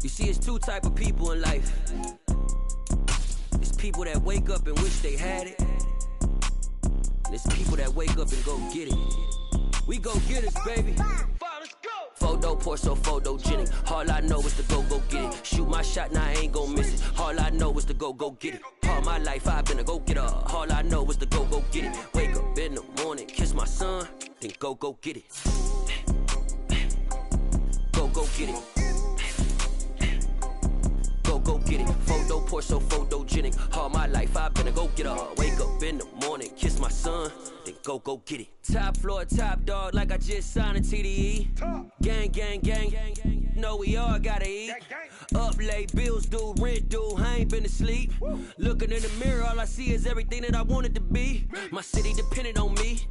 You see, it's two type of people in life. It's people that wake up and wish they had it. And it's people that wake up and go get it. We go get it, baby. Photo poor, so photogenic. All I know is to go get it. Shoot my shot, now I ain't gon' miss it. All I know is to go get it. All my life I've been a go-getter. All I know is to go get it. Wake up in the morning, kiss my son, then go get it. Go get it. Go get it. Photo poor, so photogenic. All my life I've been a go-getter. Wake up in the morning, kiss my son, then go get it. Top floor, top dog, like I just signed a TDE. Gang, gang, gang, gang. Know we all gotta eat. Up late, bills due, rent due, I ain't been asleep. Looking in the mirror, all I see is everything that I wanted to be. My city depended on me,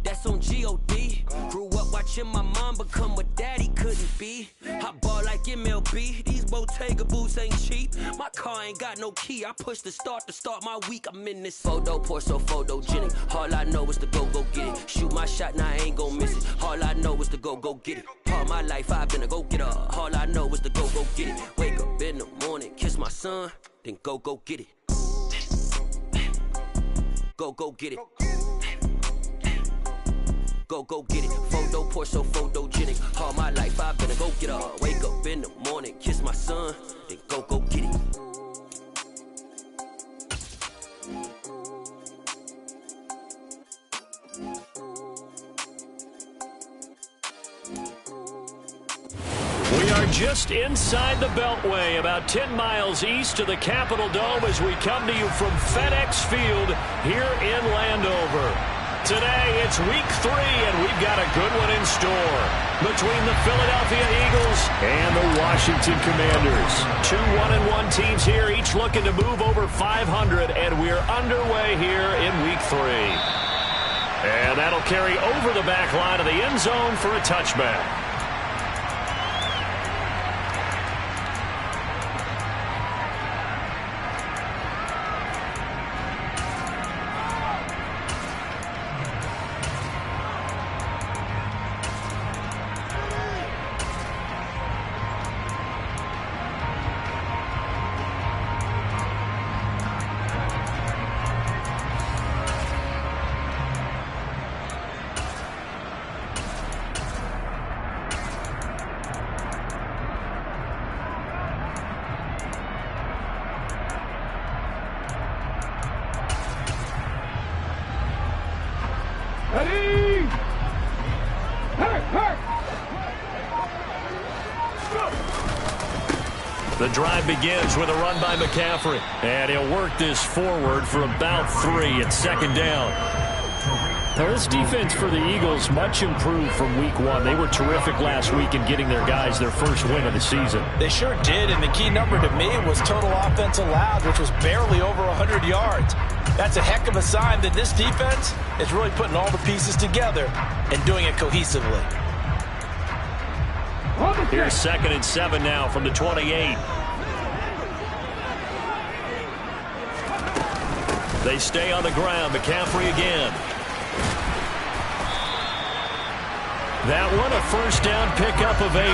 that's on G.O.D. Grew up watching my mom become what daddy couldn't be. I ball like MLB, these Bottega boots ain't cheap. My car ain't got no key, I push the start to start my week. I'm in this photo poor, so photogenic. All I know is to go get it. Shoot my shot, now I ain't gon' miss it. All I know is to go get it. All my life I've been a go-getter. All I know is to go get it. Wake up in the morning, kiss my son, then go get it. Go get it. Go get it. Photo poor, so photogenic. All my life I've been a go-getter. Wake up in the morning, kiss my son, then go get it. We are just inside the Beltway, about 10 miles east of the Capitol Dome as we come to you from FedEx Field here in Landover. Today, it's week 3, and we've got a good one in store between the Philadelphia Eagles and the Washington Commanders. Two 1-1 teams here, each looking to move over 500, and we're underway here in week 3. And that'll carry over the back line of the end zone for a touchback. The drive begins with a run by McCaffrey, and he'll work this forward for about 3 at second down. Now, this defense for the Eagles much improved from week 1. They were terrific last week in getting their guys their first win of the season. They sure did, and the key number to me was total offense allowed, which was barely over 100 yards. That's a heck of a sign that this defense is really putting all the pieces together and doing it cohesively. Here's 2nd and 7 now from the 28. They stay on the ground. McCaffrey again. That one a first down pickup of 8.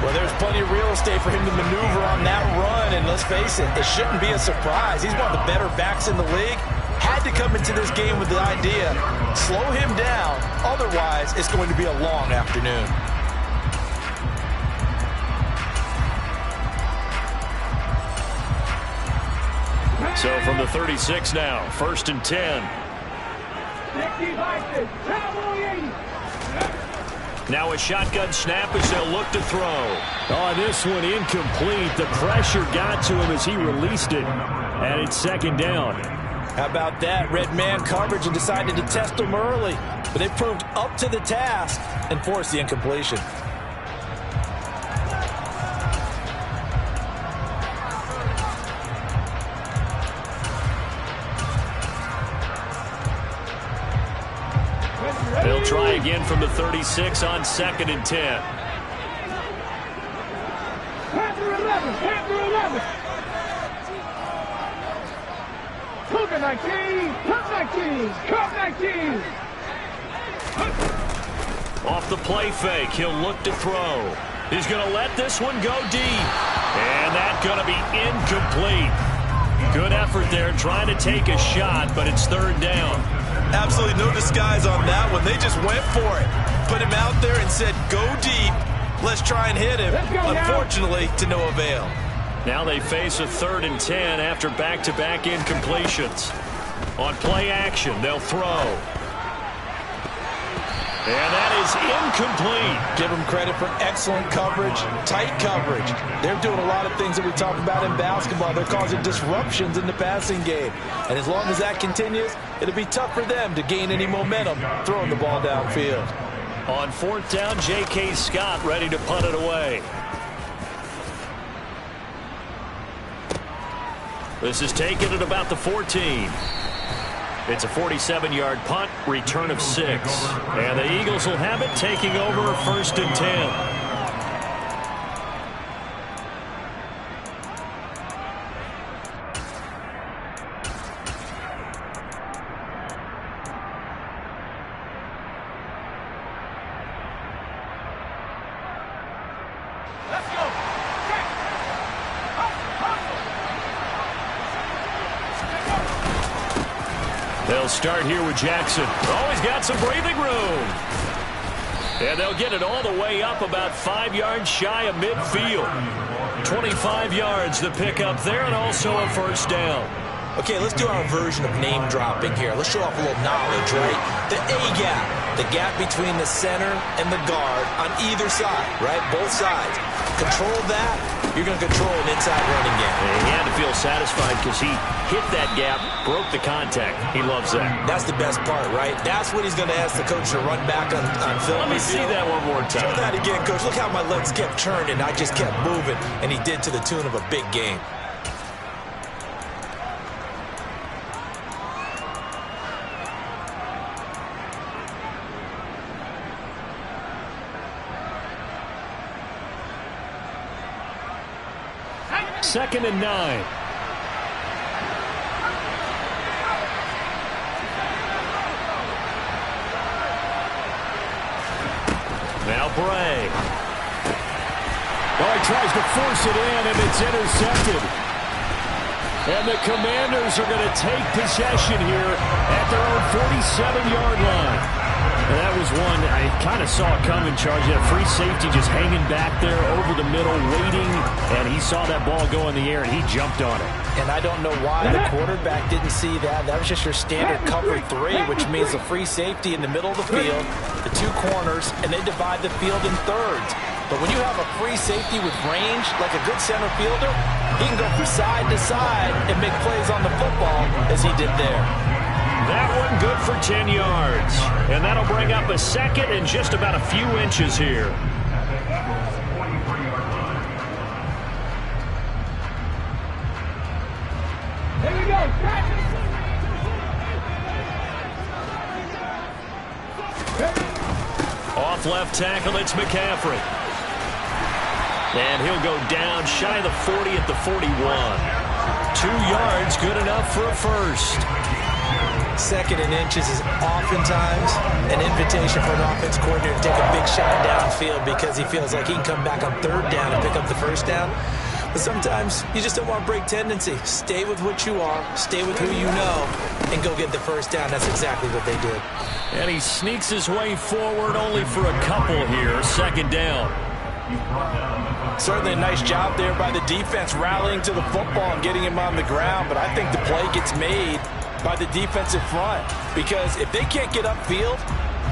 Well, there's plenty of real estate for him to maneuver on that run, and let's face it, it shouldn't be a surprise. He's one of the better backs in the league. Had to come into this game with the idea, slow him down, otherwise it's going to be a long afternoon. So from the 36 now, 1st and 10. Now a shotgun snap as they'll look to throw. Oh, this one incomplete. The pressure got to him as he released it. And it's 2nd down. How about that? Red man coverage and decided to test him early. But they proved up to the task and forced the incompletion. They'll try again from the 36 on 2nd and 10. Panther 11, Panther 11. Cougar 19, Cup 19, Cup 19. Off the play fake, he'll look to throw. He's going to let this one go deep. And that's going to be incomplete. Good effort there trying to take a shot, but it's third down. Absolutely no disguise on that one. They just went for it. Put him out there and said, go deep. Let's try and hit him. Unfortunately, to no avail. Now they face a 3rd and 10 after back-to-back incompletions. On play action, they'll throw. And that is incomplete. Give them credit for excellent coverage, tight coverage. They're doing a lot of things that we talk about in basketball. They're causing disruptions in the passing game. And as long as that continues, it'll be tough for them to gain any momentum throwing the ball downfield. On 4th down, J.K. Scott ready to punt it away. This is taken at about the 14. It's a 47-yard punt, return of 6. And the Eagles will have it, taking over 1st and 10. They'll start here with Jackson. Oh, he's got some breathing room. And they'll get it all the way up about 5 yards shy of midfield. 25 yards the pick up there, and also a 1st down. Okay, let's do our version of name dropping here. Let's show off a little knowledge, right? The A-gap, the gap between the center and the guard on either side, right? Both sides. Control that, you're going to control an inside running game. And he had to feel satisfied because he hit that gap, broke the contact. He loves that. That's the best part, right? That's what he's going to ask the coach to run back on film. Let me see that one more time. Show that again, coach. Look how my legs kept turning. I just kept moving, and he did to the tune of a big game. Second and 9. Now Bray. Oh, he tries to force it in, and it's intercepted. And the Commanders are going to take possession here at their own 47-yard line. And that was one I kind of saw it coming, Charge. That free safety just hanging back there over the middle, waiting, and he saw that ball go in the air, and he jumped on it. And I don't know why the quarterback didn't see that. That was just your standard cover 3, which means the free safety in the middle of the field, the 2 corners, and they divide the field in thirds. But when you have a free safety with range, like a good center fielder, he can go from side to side and make plays on the football as he did there. That one good for 10 yards. And that'll bring up a 2nd and just about a few inches here. Here we go. Off left tackle, it's McCaffrey. And he'll go down shy of the 40 at the 41. 2 yards, good enough for a 1st. 2nd and inches is oftentimes an invitation for an offense coordinator to take a big shot downfield because he feels like he can come back on 3rd down and pick up the 1st down. But sometimes you just don't want to break tendency. Stay with what you are, stay with who you know, and go get the 1st down. That's exactly what they did. And he sneaks his way forward only for a couple here. 2nd down. Certainly a nice job there by the defense rallying to the football and getting him on the ground, but I think the play gets made by the defensive front, because if they can't get upfield,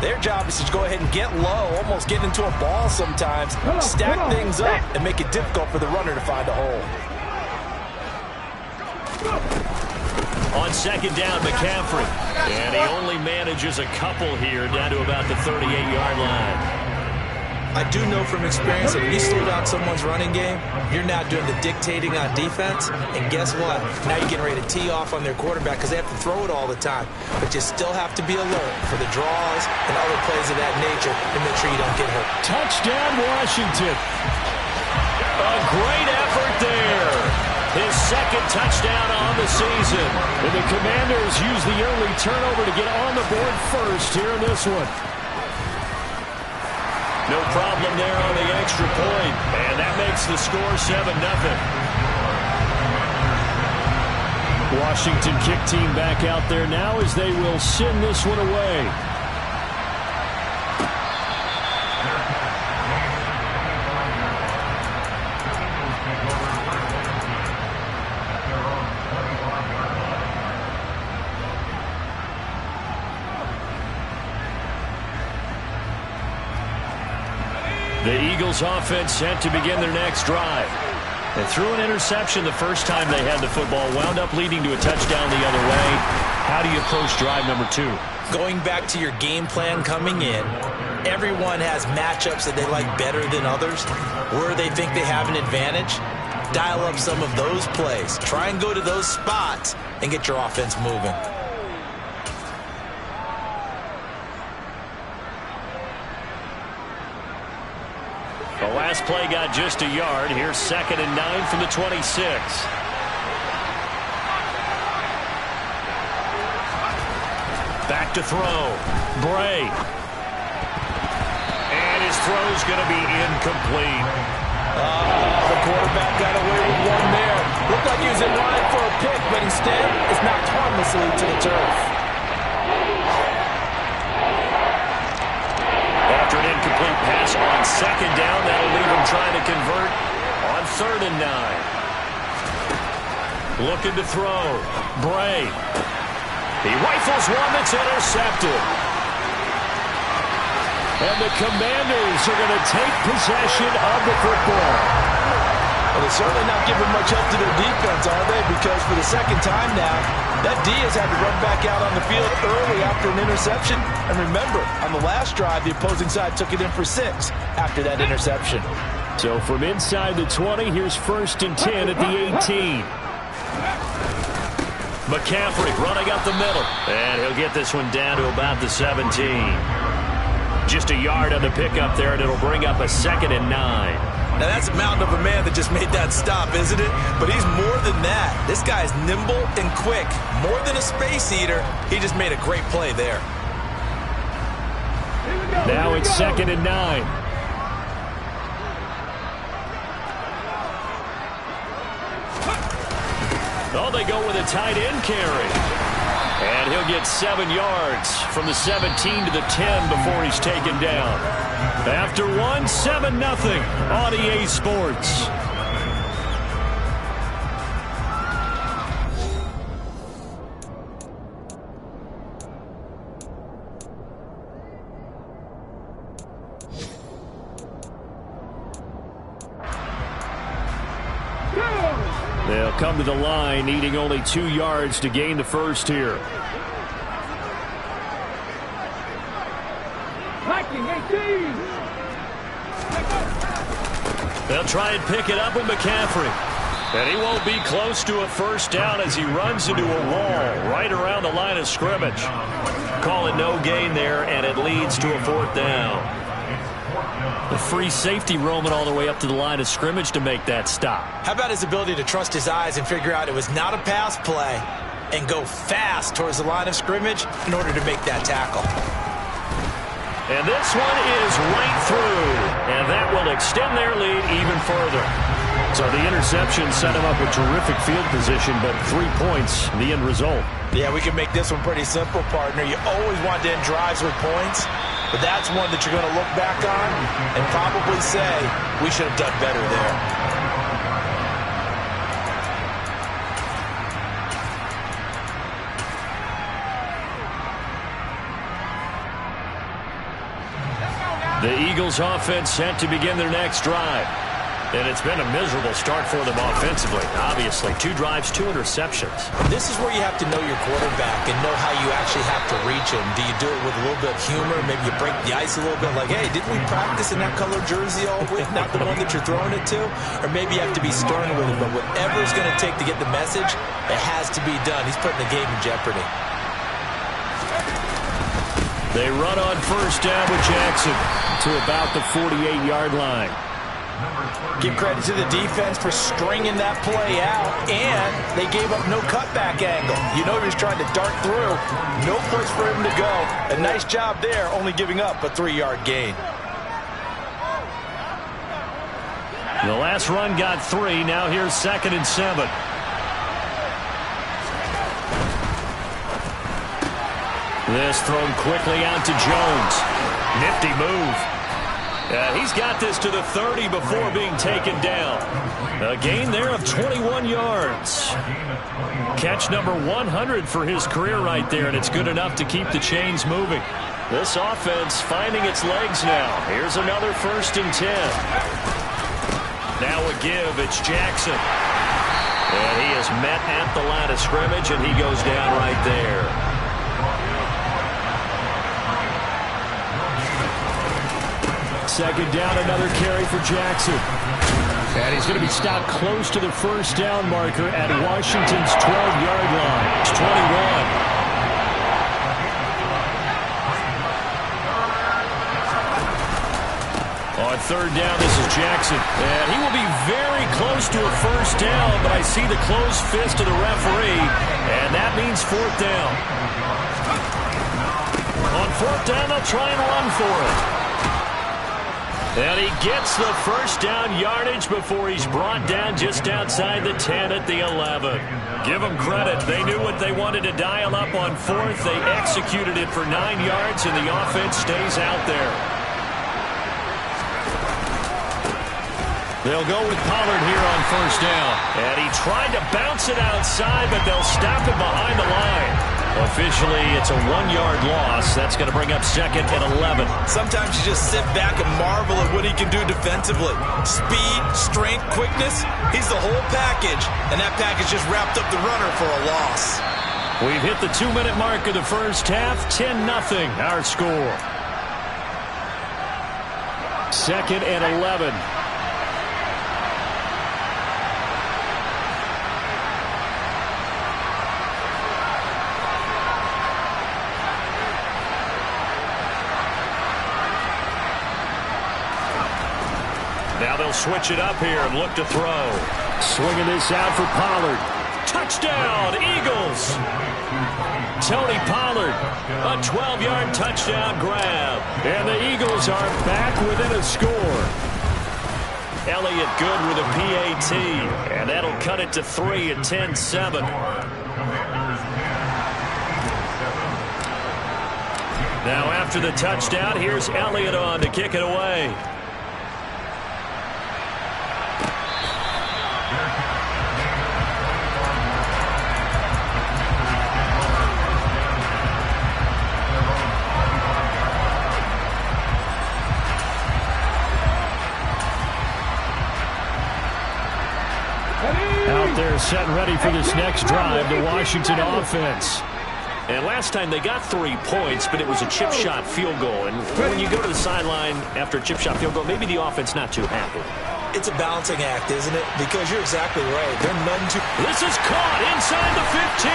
their job is to go ahead and get low, almost get into a ball sometimes, stack things up, and make it difficult for the runner to find a hole. On 2nd down, McCaffrey. And he only manages a couple here down to about the 38-yard line. I do know from experience that when you slow down someone's running game, you're now doing the dictating on defense. And guess what? Now you're getting ready to tee off on their quarterback because they have to throw it all the time. But you still have to be alert for the draws and other plays of that nature to make sure you don't get hurt. Touchdown, Washington. A great effort there. His second touchdown on the season. And the Commanders use the early turnover to get on the board first here in this one. No problem there on the extra point. And that makes the score 7-0. Washington kick team back out there now as they will send this one away. The Eagles offense set to begin their next drive. They threw an interception the first time they had the football, wound up leading to a touchdown the other way. How do you approach drive number 2? Going back to your game plan coming in, everyone has matchups that they like better than others, where they think they have an advantage. Dial up some of those plays. Try and go to those spots and get your offense moving. The last play got just a yard. Here's 2nd and 9 from the 26. Back to throw. Bray. And his throw's going to be incomplete. The quarterback got away with one there. Looked like he was in line for a pick, but instead it's knocked harmlessly to the turf. After an incomplete pass on 2nd down, that'll leave him trying to convert on 3rd and 9. Looking to throw. Bray. He rifles one that's intercepted. And the Commanders are going to take possession of the football. Well, they're certainly not giving much help to their defense, are they? Because for the second time now, that D has had to run back out on the field early after an interception. And remember, on the last drive, the opposing side took it in for 6 after that interception. So from inside the 20, here's 1st and 10 at the 18. McCaffrey running up the middle. And he'll get this one down to about the 17. Just a yard on the pickup there, and it'll bring up a 2nd and 9. Now, that's a mountain of a man that just made that stop, isn't it? But he's more than that. This guy's nimble and quick. More than a space eater. He just made a great play there. Now it's 2nd and 9. Oh, they go with a tight end carry. And he'll get 7 yards from the 17 to the 10 before he's taken down. After 1, 7-0 on EA Sports. They'll come to the line, needing only 2 yards to gain the first here. They'll try and pick it up with McCaffrey. And he won't be close to a first down as he runs into a wall right around the line of scrimmage. Call it no gain there, and it leads to a 4th down. The free safety roaming all the way up to the line of scrimmage to make that stop. How about his ability to trust his eyes and figure out it was not a pass play and go fast towards the line of scrimmage in order to make that tackle. And this one is right through, and that will extend their lead even further. So the interception set him up with terrific field position, but 3 points, the end result. Yeah, we can make this one pretty simple, partner. You always want to end drives with points, but that's one that you're going to look back on and probably say, we should have done better there. The Eagles offense set to begin their next drive. And it's been a miserable start for them offensively. Obviously, 2 drives, 2 interceptions. This is where you have to know your quarterback and know how you actually have to reach him. Do you do it with a little bit of humor? Maybe you break the ice a little bit like, hey, didn't we practice in that color jersey all week? Not the one that you're throwing it to? Or maybe you have to be stern with him. But whatever it's going to take to get the message, it has to be done. He's putting the game in jeopardy. They run on first down with Jackson to about the 48-yard line. Give credit to the defense for stringing that play out, and they gave up no cutback angle. You know he was trying to dart through. No place for him to go. A nice job there, only giving up a 3-yard gain. The last run got 3. Now here's 2nd and 7. This thrown quickly out to Jones. Nifty move. He's got this to the 30 before being taken down. A gain there of 21 yards. Catch number 100 for his career right there, and it's good enough to keep the chains moving. This offense finding its legs now. Here's another 1st and 10. Now a give. It's Jackson. And he is met at the line of scrimmage, and he goes down right there. Second down, another carry for Jackson. And he's going to be stopped close to the 1st down marker at Washington's 12-yard line. It's 21. On 3rd down, this is Jackson. And he will be very close to a 1st down, but I see the closed fist of the referee, and that means 4th down. On 4th down, they'll try and run for it. And he gets the 1st down yardage before he's brought down just outside the 10 at the 11. Give them credit. They knew what they wanted to dial up on 4th. They executed it for 9 yards, and the offense stays out there. They'll go with Pollard here on 1st down. And he tried to bounce it outside, but they'll stop it behind the line. Officially, it's a 1-yard loss. That's going to bring up 2nd and 11. Sometimes you just sit back and marvel at what he can do defensively. Speed, strength, quickness. He's the whole package. And that package just wrapped up the runner for a loss. We've hit the 2-minute mark of the 1st half. 10-0 our score. 2nd and 11. Now they'll switch it up here and look to throw. Swinging this out for Pollard. Touchdown, Eagles! Tony Pollard, a 12-yard touchdown grab. And the Eagles are back within a score. Elliott good with a PAT. And that'll cut it to 3 at 10-7. Now after the touchdown, here's Elliott on to kick it away. Out there set and ready for this next drive, the Washington offense. And last time they got 3 points, but it was a chip shot field goal. And when you go to the sideline after a chip shot field goal, maybe the offense not too happy. It's a balancing act, isn't it? Because you're exactly right. They're none too... This is caught inside the 15.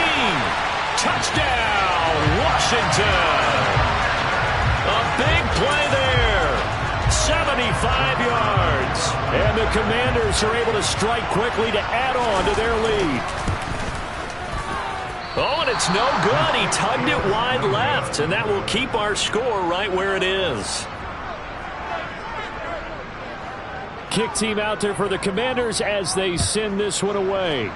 Touchdown, Washington. A big play there. 75 yards. And the Commanders are able to strike quickly to add on to their lead. Oh, and it's no good. He tugged it wide left, and that will keep our score right where it is. Kick team out there for the Commanders as they send this one away.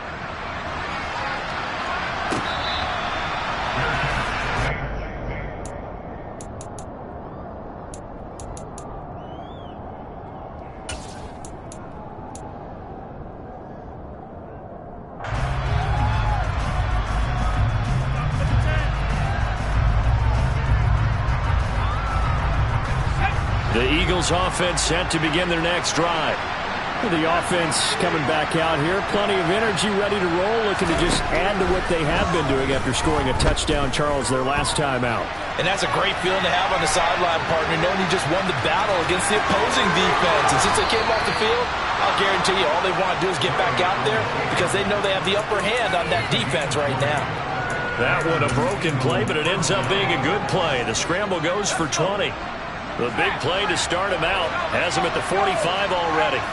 The Eagles offense set to begin their next drive. The offense coming back out here. Plenty of energy, ready to roll, looking to just add to what they have been doing after scoring a touchdown, Charles, their last time out. And that's a great feeling to have on the sideline, partner, knowing you just won the battle against the opposing defense. And since they came off the field, I'll guarantee you all they want to do is get back out there because they know they have the upper hand on that defense right now. That one a broken play, but it ends up being a good play. The scramble goes for 20. The big play to start him out has him at the 45 already.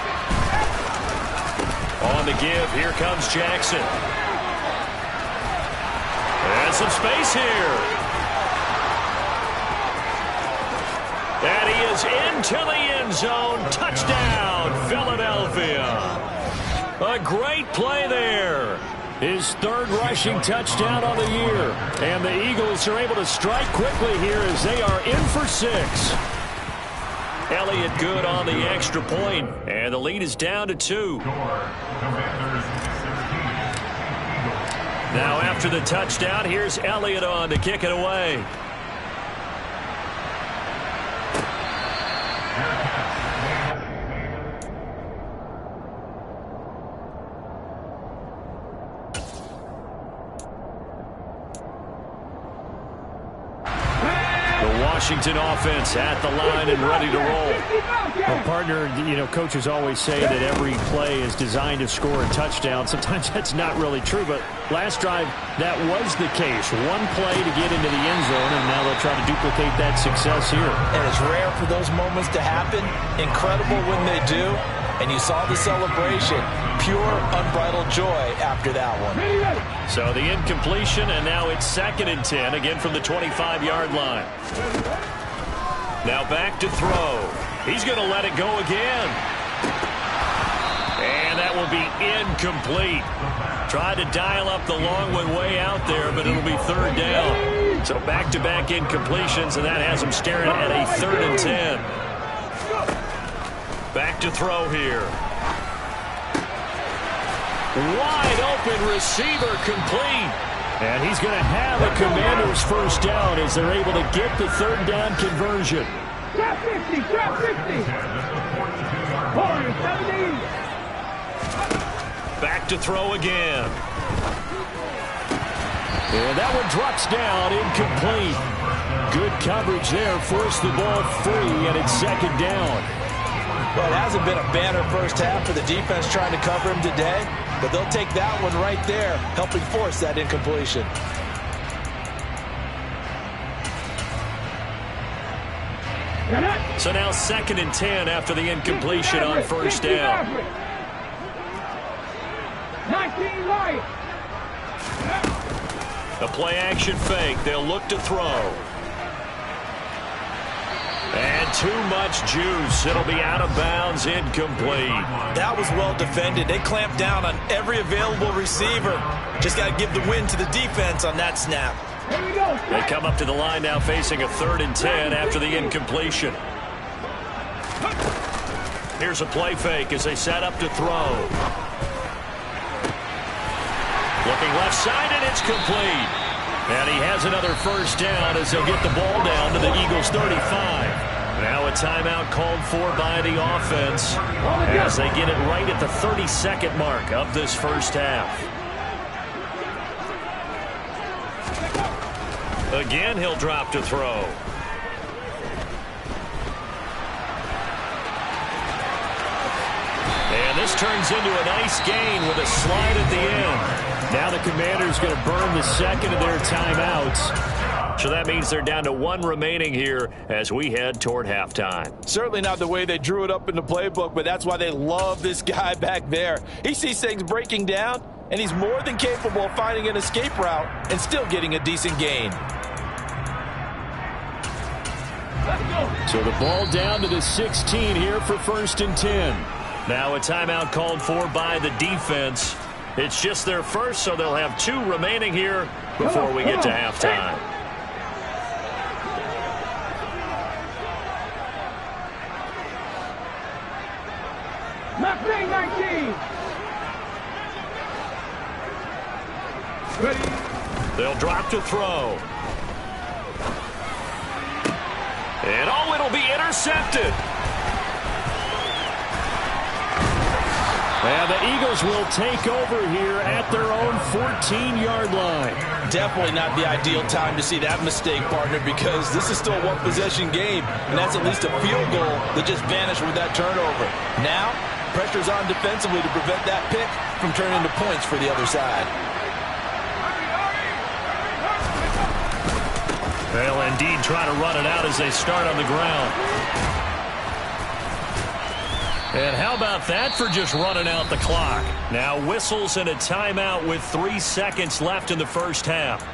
On the give, here comes Jackson. And some space here. And he is into the end zone. Touchdown, Philadelphia. A great play there. His third rushing touchdown on the year. And the Eagles are able to strike quickly here as they are in for 6. Elliott good on the extra point, and the lead is down to 2. Now after the touchdown, here's Elliott on to kick it away. Washington offense at the line and ready to roll. Well, partner, coaches always say that every play is designed to score a touchdown. Sometimes that's not really true, but last drive, that was the case. One play to get into the end zone, and now they'll try to duplicate that success here. And it's rare for those moments to happen. Incredible when they do. And you saw the celebration. Pure, unbridled joy after that one. So the incompletion, and now it's 2nd and 10, again from the 25-yard line. Now back to throw. He's going to let it go again. And that will be incomplete. Tried to dial up the long one way out there, but it'll be 3rd down. So back-to-back incompletions, and that has him staring at a 3rd and 10. Back to throw here. Wide open receiver complete. And he's going to have a Commanders first down as they're able to get the 3rd down conversion. Drop 50, drop 50. Warriors 17. Back to throw again. And that one drops down, incomplete. Good coverage there, forced the ball free, and it's 2nd down. Well, it hasn't been a banner first half for the defense trying to cover him today, but they'll take that one right there, helping force that incompletion. So now 2nd and 10 after the incompletion on first down. 19 light. A play-action fake. They'll look to throw. And too much juice. It'll be out of bounds, incomplete. That was well defended. They clamped down on every available receiver. Just got to give the win to the defense on that snap. Here we go. They come up to the line now facing a 3rd and 10 after the incompletion. Here's a play fake as they set up to throw. Looking left side, and it's complete. And he has another first down as they'll get the ball down to the Eagles' 35. Now a timeout called for by the offense as they get it right at the 32nd mark of this first half. Again, he'll drop to throw. And this turns into a nice gain with a slide at the end. Now the Commanders going to burn the 2nd of their timeouts. So that means they're down to 1 remaining here as we head toward halftime. Certainly not the way they drew it up in the playbook, but that's why they love this guy back there. He sees things breaking down, and he's more than capable of finding an escape route and still getting a decent gain. So the ball down to the 16 here for 1st and 10. Now a timeout called for by the defense. It's just their first, so they'll have 2 remaining here before we get to halftime. McLean 19. Ready. They'll drop to throw. And oh, it'll be intercepted. And the Eagles will take over here at their own 14-yard line. Definitely not the ideal time to see that mistake, partner, because this is still a one-possession game, and that's at least a field goal that just vanished with that turnover. Now, pressure's on defensively to prevent that pick from turning into points for the other side. They'll indeed try to run it out as they start on the ground. And how about that for just running out the clock? Now whistles and a timeout with 3 seconds left in the first half.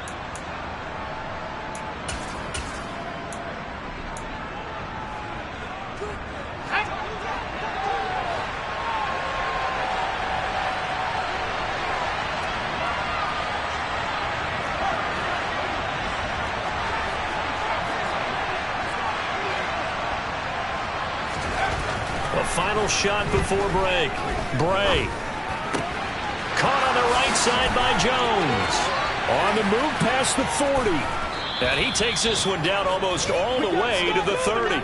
Final shot before break. Bray. Caught on the right side by Jones. On the move past the 40. And he takes this one down almost all the way to the 30.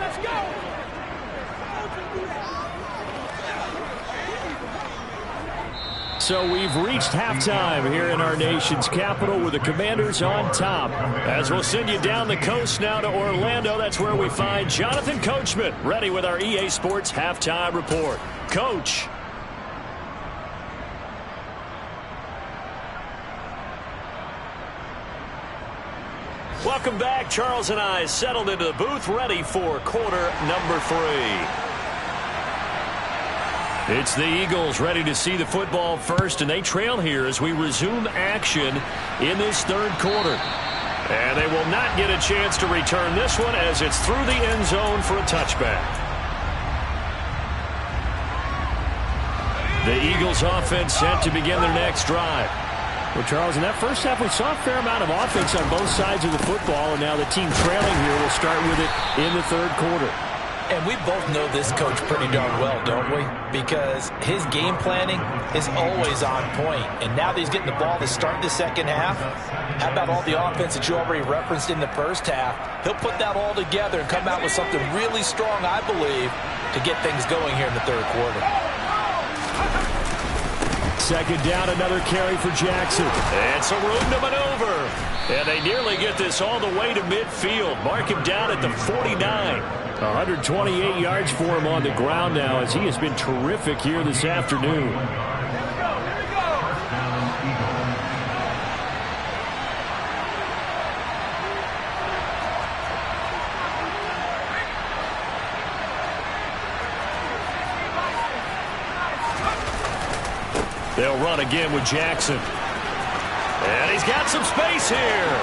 So we've reached halftime here in our nation's capital with the Commanders on top. As we'll send you down the coast now to Orlando, that's where we find Jonathan Coachman ready with our EA Sports halftime report. Coach. Welcome back. Charles and I settled into the booth ready for quarter number 3. It's the Eagles ready to see the football first, and they trail here as we resume action in this third quarter. And they will not get a chance to return this one as it's through the end zone for a touchback. The Eagles offense set to begin their next drive. Well, Charles, in that first half, we saw a fair amount of offense on both sides of the football, and now the team trailing here will start with it in the third quarter. And we both know this coach pretty darn well, don't we? Because his game planning is always on point. And now that he's getting the ball to start the second half, how about all the offense that you already referenced in the first half? He'll put that all together and come out with something really strong, I believe, to get things going here in the third quarter. Second down, another carry for Jackson. And some room to maneuver. And they nearly get this all the way to midfield. Mark him down at the 49. 128 yards for him on the ground now as he has been terrific here this afternoon. They'll run again with Jackson. And he's got some space here.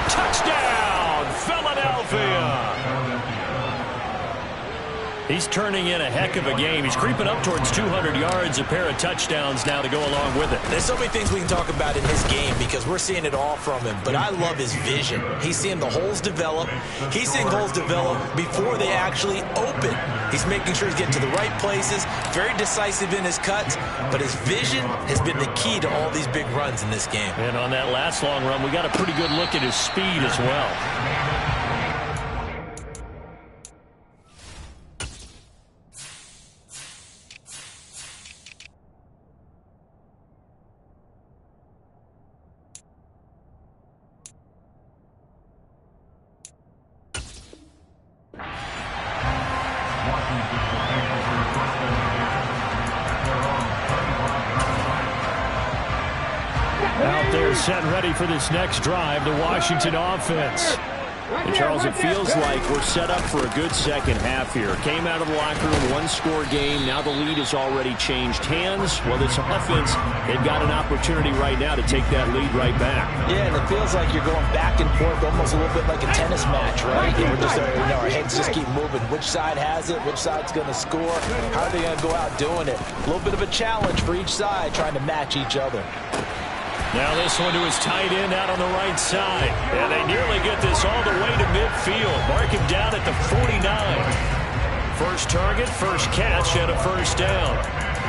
Touchdown, Philadelphia. He's turning in a heck of a game. He's creeping up towards 200 yards, a pair of touchdowns now to go along with it. There's so many things we can talk about in his game because we're seeing it all from him. But I love his vision. He's seeing the holes develop. He's seeing holes develop before they actually open. He's making sure he's getting to the right places, very decisive in his cuts. But his vision has been the key to all these big runs in this game. And on that last long run, we got a pretty good look at his speed as well. Out there set and ready for this next drive, the Washington offense. And Charles, it feels like we're set up for a good second half here. Came out of the locker room, one-score game. Now the lead has already changed hands. Well, this offense, they've got an opportunity right now to take that lead right back. Yeah, and it feels like you're going back and forth, almost a little bit like a tennis match, right? And we're just, our heads just keep moving. Which side has it? Which side's going to score? How are they going to go out doing it? A little bit of a challenge for each side, trying to match each other. Now this one to his tight end out on the right side. And they nearly get this all the way to midfield. Mark him down at the 49. First target, first catch, and a first down.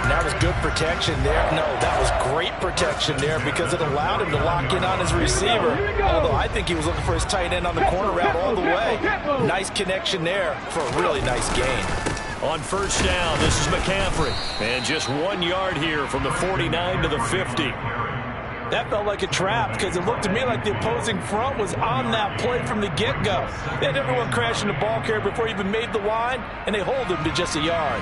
That was good protection there. No, that was great protection there because it allowed him to lock in on his receiver. Although I think he was looking for his tight end on the corner route all the way. Nice connection there for a really nice gain. On first down, this is McCaffrey. And just 1 yard here from the 49 to the 50. That felt like a trap because it looked to me like the opposing front was on that play from the get-go. They had everyone crashing the ball carrier before he even made the line, and they hold him to just a yard.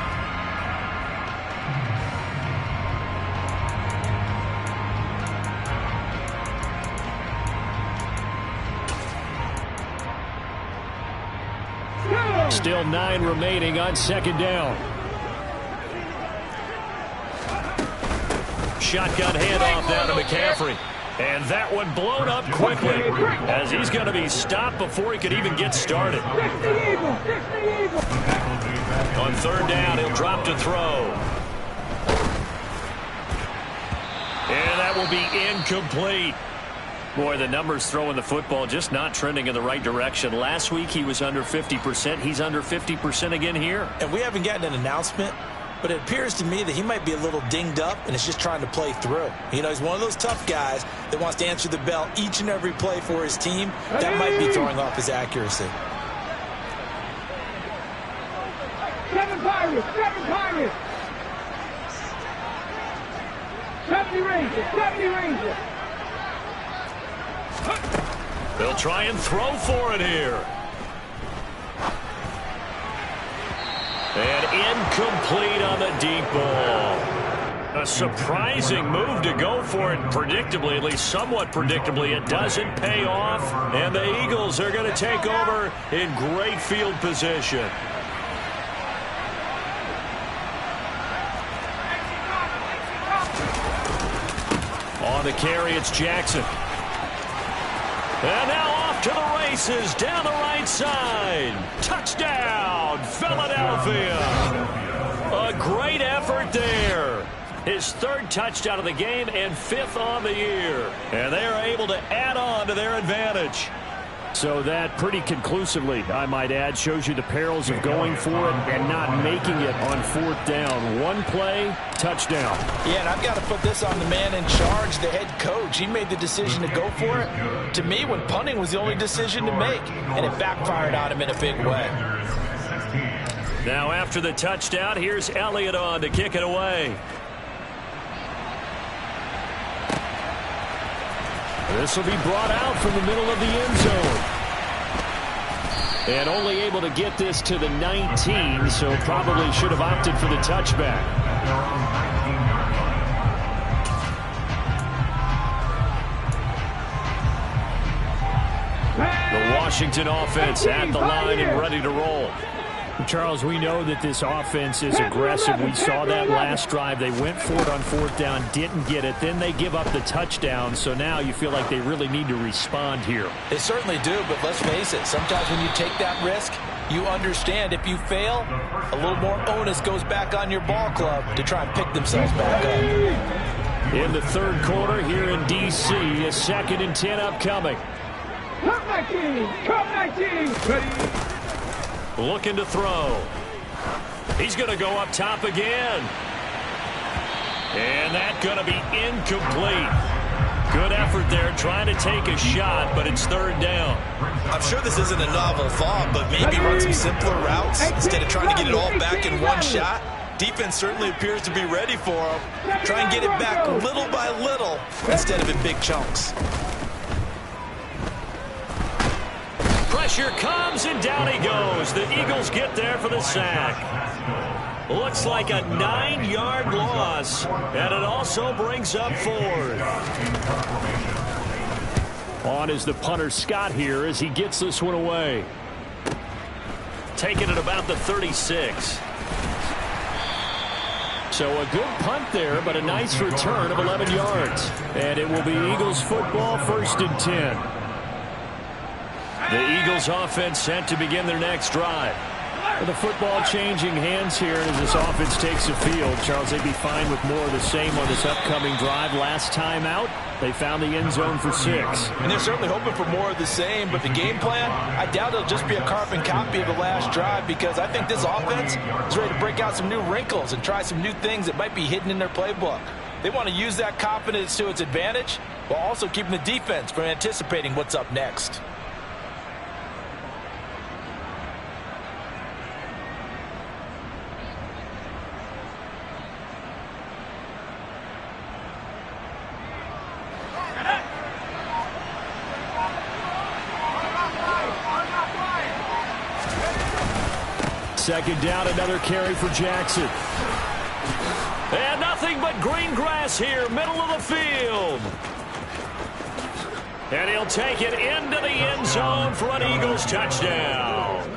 Still 9 remaining on second down. Shotgun handoff down to McCaffrey. And that one blown up quickly as he's going to be stopped before he could even get started. On third down, he'll drop to throw. And that will be incomplete. Boy, the numbers throwing the football just not trending in the right direction. Last week he was under 50%. He's under 50% again here. And we haven't gotten an announcement, but it appears to me that he might be a little dinged up and is just trying to play through. You know, he's one of those tough guys that wants to answer the bell each and every play for his team. That might be throwing off his accuracy. 7 Pirates, 7 Pirates. 70 Rangers, 70 Rangers. They'll try and throw for it here. And incomplete on the deep ball. A surprising move to go for it predictably, at least somewhat predictably. It doesn't pay off, and the Eagles are going to take over in great field position. On the carry, it's Jackson. And now off to the races down the right side. Touchdown, Philadelphia. A great effort there. His 3rd touchdown of the game and 5th on the year. And they are able to add on to their advantage. So that pretty conclusively, I might add, shows you the perils of going for it and not making it on 4th down. One play, touchdown. Yeah, and I've got to put this on the man in charge, the head coach. He made the decision to go for it. To me, when punting was the only decision to make, and it backfired on him in a big way. Now after the touchdown, here's Elliott on to kick it away. This will be brought out from the middle of the end zone. And only able to get this to the 19, so probably should have opted for the touchback. The Washington offense at the line and ready to roll. Charles, we know that this offense is aggressive. We saw that last drive. They went for it on 4th down, didn't get it. Then they give up the touchdown. So now you feel like they really need to respond here. They certainly do, but let's face it. Sometimes when you take that risk, you understand if you fail, a little more onus goes back on your ball club to try and pick themselves back up. In the 3rd quarter here in D.C., a 2nd and 10 upcoming. Come 19, come 19. Ready. Looking to throw. He's going to go up top again. And that's going to be incomplete. Good effort there trying to take a shot, but it's 3rd down. I'm sure this isn't a novel thought, but maybe run some simpler routes instead of trying to get it all back in one shot. Defense certainly appears to be ready for him. Try and get it back little by little instead of in big chunks. Pressure comes, and down he goes. The Eagles get there for the sack. Looks like a 9-yard loss, and it also brings up 4th. On is the punter Scott here as he gets this one away. Taking it about the 36. So a good punt there, but a nice return of 11 yards. And it will be Eagles football, 1st and 10. The Eagles offense set to begin their next drive. The football changing hands here as this offense takes the field. Charles, they'd be fine with more of the same on this upcoming drive. Last time out, they found the end zone for 6. And they're certainly hoping for more of the same, but the game plan, I doubt it'll just be a carbon copy of the last drive, because I think this offense is ready to break out some new wrinkles and try some new things that might be hidden in their playbook. They want to use that confidence to its advantage while also keeping the defense from anticipating what's up next. Second down, another carry for Jackson. And nothing but green grass here, middle of the field. And he'll take it into the end zone for an Eagles touchdown.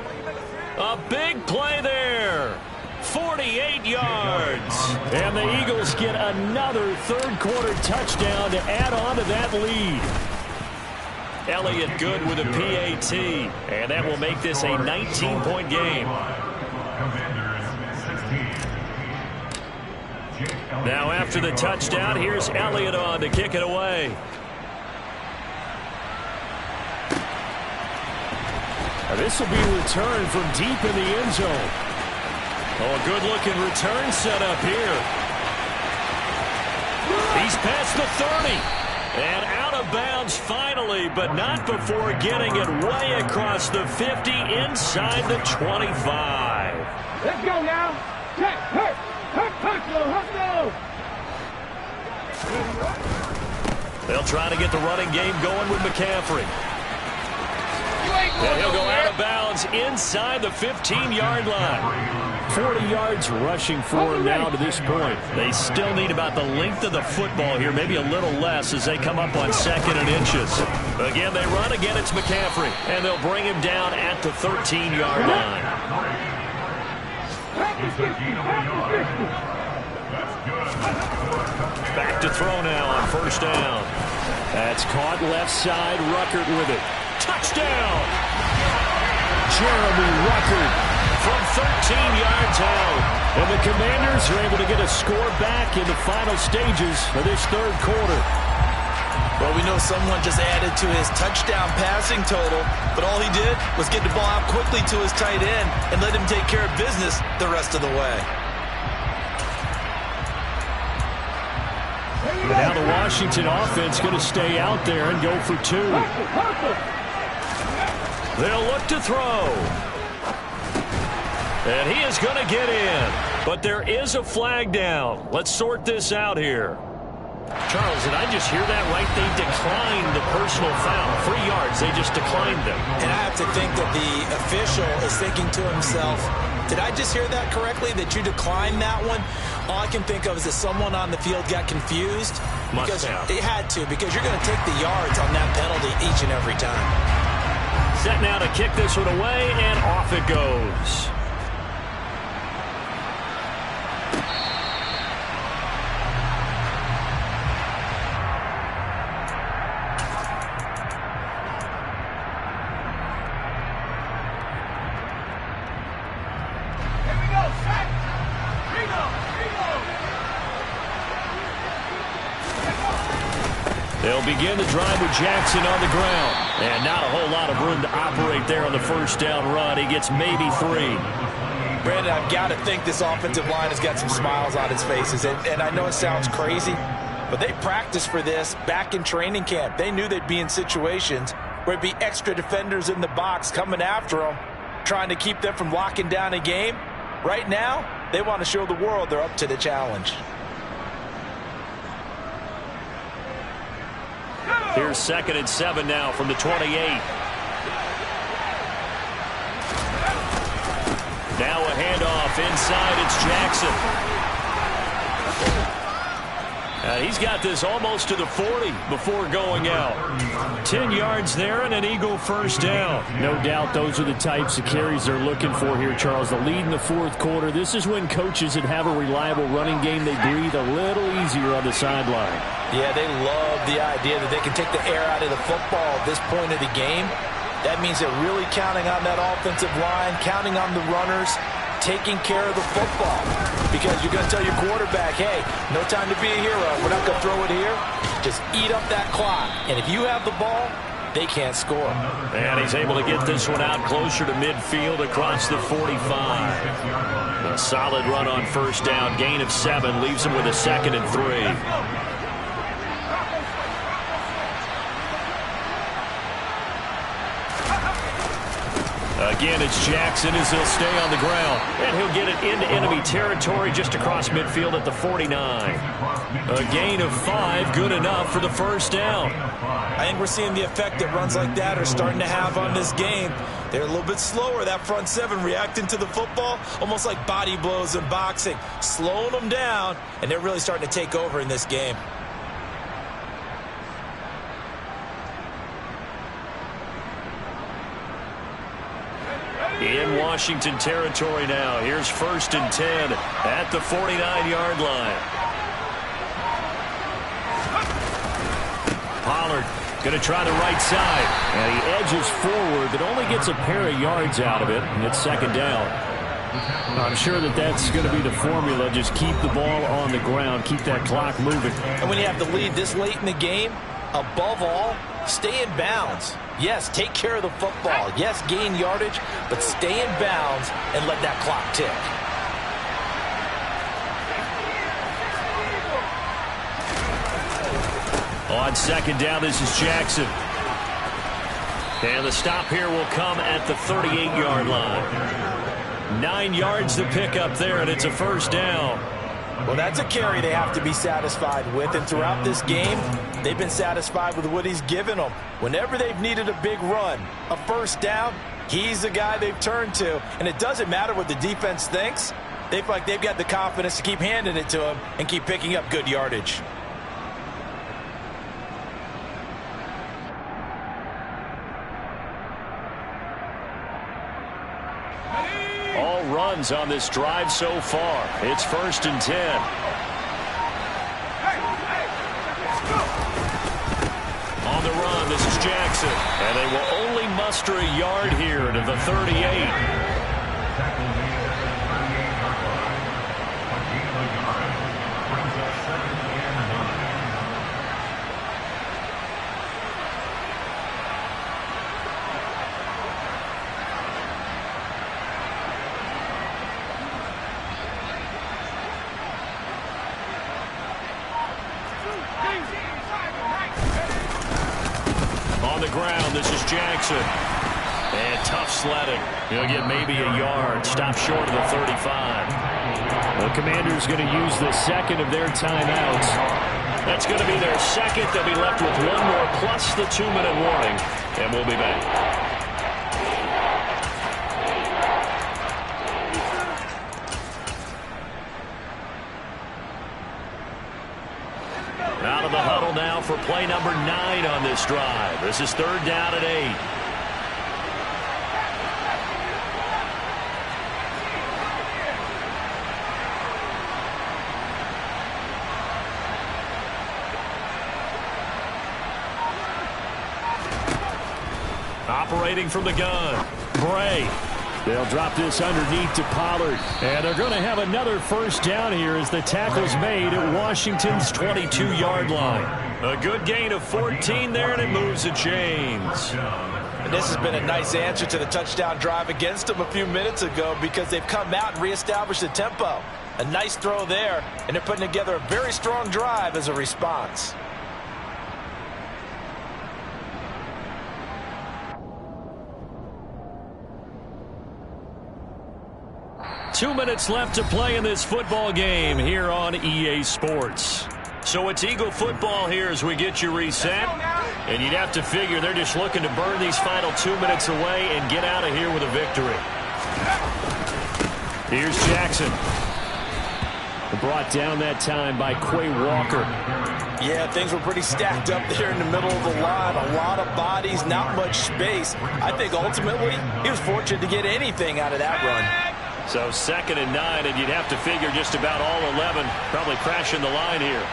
A big play there. 48 yards. And the Eagles get another third-quarter touchdown to add on to that lead. Elliott good with a PAT. And that will make this a 19-point game. Now after the touchdown, here's Elliott on to kick it away. Now this will be returned from deep in the end zone. Oh, a good-looking return set up here. He's past the 30. And out of bounds finally, but not before getting it way across the 50 inside the 25. Let's go now. Check. Hurt. Hustle. They'll try to get the running game going with McCaffrey. And he'll go out of bounds inside the 15-yard line. 40 yards rushing for him now to this point. They still need about the length of the football here, maybe a little less as they come up on 2nd and inches. Again, they run. Again, it's McCaffrey. And they'll bring him down at the 13-yard line. Back to throw now on 1st down. That's caught left side. Ruckert with it. Touchdown! Jeremy Ruckert from 13 yards out. And the Commanders are able to get a score back in the final stages of this third quarter. Well, we know someone just added to his touchdown passing total, but all he did was get the ball out quickly to his tight end and let him take care of business the rest of the way. But now the Washington offense going to stay out there and go for 2. They'll look to throw. And he is going to get in. But there is a flag down. Let's sort this out here. Charles, did I just hear that right? They declined the personal foul. 3 yards, they just declined them. And I have to think that the official is thinking to himself, did I just hear that correctly, that you declined that one? All I can think of is that someone on the field got confused. Must have. It had to, because you're going to take the yards on that penalty each and every time. Set now to kick this one away, and off it goes. They'll begin the drive with Jackson on the ground. And not a whole lot of room to operate there on the 1st down run. He gets maybe 3. Brandon, I've got to think this offensive line has got some smiles on its faces. And I know it sounds crazy, but they practiced for this back in training camp. They knew they'd be in situations where it'd be extra defenders in the box coming after them, trying to keep them from locking down a game. Right now, they want to show the world they're up to the challenge. Here's 2nd and 7 now from the 28. Now a handoff inside. It's Jackson. He's got this almost to the 40 before going out. 10 yards there and an Eagle 1st down. No doubt those are the types of carries they're looking for here, Charles. The lead in the 4th quarter. This is when coaches that have a reliable running game, they breathe a little easier on the sideline. Yeah, they love the idea that they can take the air out of the football at this point of the game. That means they're really counting on that offensive line, counting on the runners, taking care of the football. Because you're going to tell your quarterback, hey, no time to be a hero. We're not going to throw it here. Just eat up that clock. And if you have the ball, they can't score. And he's able to get this one out closer to midfield across the 45. A solid run on 1st down. Gain of 7 leaves him with a 2nd and 3. Again, it's Jackson as he'll stay on the ground. And he'll get it into enemy territory just across midfield at the 49. A gain of 5, good enough for the 1st down. I think we're seeing the effect that runs like that are starting to have on this game. They're a little bit slower, that front 7, reacting to the football, almost like body blows in boxing, slowing them down, and they're really starting to take over in this game. In Washington territory now. Here's 1st and 10 at the 49-yard line. Pollard going to try the right side. And he edges forward, but only gets a pair of yards out of it, and it's 2nd down. I'm sure that's going to be the formula. Just keep the ball on the ground, keep that clock moving. And when you have the lead this late in the game, above all, stay in bounds. Yes, take care of the football. Yes, gain yardage, but stay in bounds and let that clock tick. On 2nd down, this is Jackson. And the stop here will come at the 38-yard line. 9 yards to pick up there, and it's a 1st down. Well, that's a carry they have to be satisfied with, and throughout this game, they've been satisfied with what he's given them. Whenever they've needed a big run, a 1st down, he's the guy they've turned to. And it doesn't matter what the defense thinks. They feel like they've got the confidence to keep handing it to him and keep picking up good yardage. All runs on this drive so far. It's 1st and 10. On the run, this is Jackson. And they will only muster a yard here to the 38. Ground. This is Jackson. And tough sledding. He'll get maybe a yard. Stop short of the 35. The Commanders going to use the 2nd of their timeouts. That's going to be their 2nd. They'll be left with 1 more plus the 2-minute warning. And we'll be back. Out of the huddle now for play number 9 on this drive. This is 3rd down and 8. Operating from the gun, Bray. They'll drop this underneath to Pollard. And they're going to have another 1st down here as the tackle's made at Washington's 22-yard line. A good gain of 14 there, and it moves the chains. And this has been a nice answer to the touchdown drive against them a few minutes ago because they've come out and reestablished the tempo. A nice throw there, and they're putting together a very strong drive as a response. Two minutes left to play in this football game here on EA Sports. So it's Eagle football here as we get you reset. And you'd have to figure they're just looking to burn these final 2 minutes away and get out of here with a victory. Here's Jackson. Brought down that time by Quay Walker. Yeah, things were pretty stacked up there in the middle of the line. A lot of bodies, not much space. I think ultimately he was fortunate to get anything out of that run. So 2nd and 9, and you'd have to figure just about all 11 probably crashing the line here.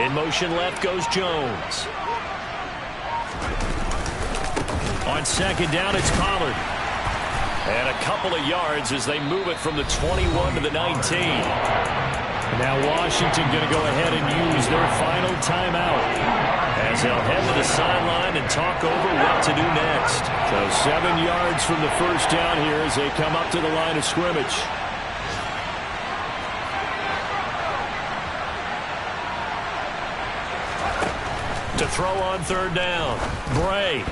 In motion left goes Jones. On 2nd down, it's Pollard. And a couple of yards as they move it from the 21 to the 19. Now Washington going to go ahead and use their final timeout, as they'll head to the sideline and talk over what to do next. So 7 yards from the 1st down here as they come up to the line of scrimmage. To throw on 3rd down, Bray.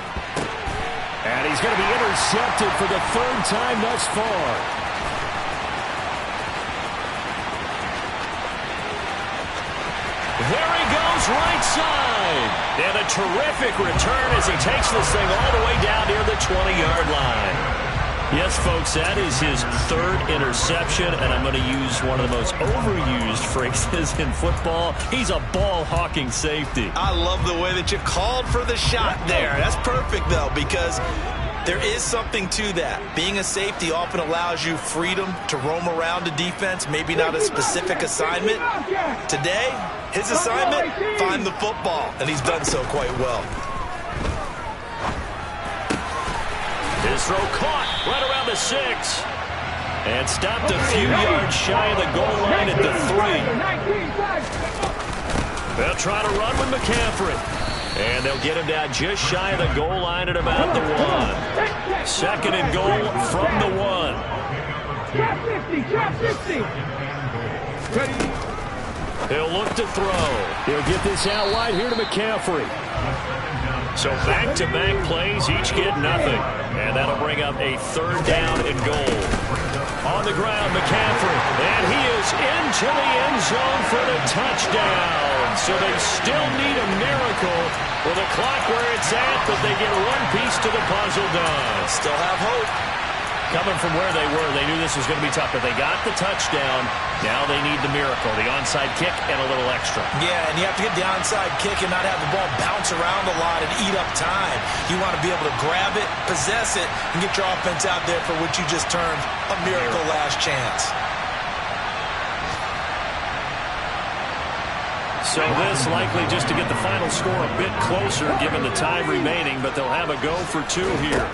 And he's going to be intercepted for the 3rd time thus far. There he goes, right side. And a terrific return as he takes this thing all the way down near the 20-yard line. Yes, folks, that is his third interception, and I'm going to use one of the most overused phrases in football. He's a ball-hawking safety. I love the way that you called for the shot there. That's perfect, though, because there is something to that. Being a safety often allows you freedom to roam around the defense, maybe not a specific assignment. Today, his assignment, find the football, and he's done so quite well. His throw caught right around the 6. And stopped a few yards shy of the goal line at the 3. They'll try to run with McCaffrey. And they'll get him down just shy of the goal line at about the 1. Second and goal from the 1. He'll look to throw. He'll get this out wide here to McCaffrey. So back-to-back plays, each get nothing. And that'll bring up a third down and goal. On the ground, McCaffrey. And he is into the end zone for the touchdown. So they still need a miracle with the clock where it's at, but they get one piece to the puzzle done. Still have hope. Coming from where they were, they knew this was going to be tough, but they got the touchdown. Now they need the miracle, the onside kick and a little extra. Yeah, and you have to get the onside kick and not have the ball bounce around a lot and eat up time. You want to be able to grab it, possess it, and get your offense out there for what you just termed a miracle last chance. So this likely just to get the final score a bit closer given the time remaining, but they'll have a go for 2 here.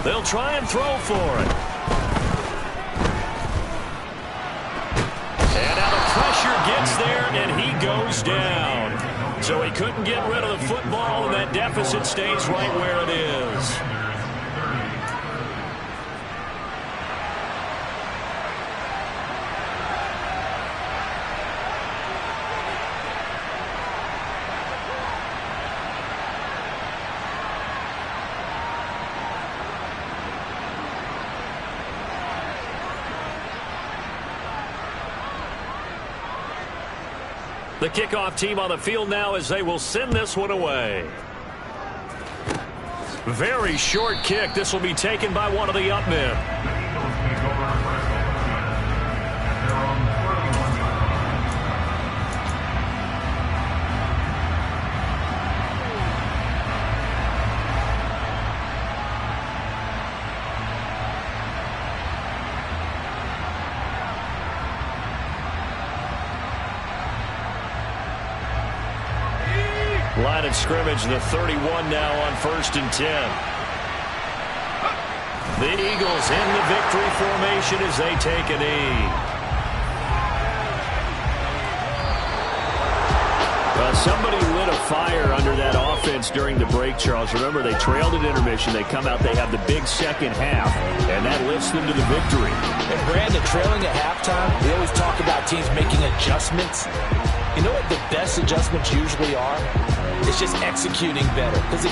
They'll try and throw for it. And now the pressure gets there, and he goes down. So he couldn't get rid of the football, and that deficit stays right where it is. The kickoff team on the field now as they will send this one away. Very short kick. This will be taken by one of the up men. Line of scrimmage, the 31 now on 1st and 10. The Eagles in the victory formation as they take a knee. Well, somebody lit a fire under that offense during the break, Charles. Remember, they trailed at intermission. They come out, they have the big second half, and that lifts them to the victory. And Brandon, trailing at halftime, we always talk about teams making adjustments. You know what the best adjustments usually are? It's just executing better. Because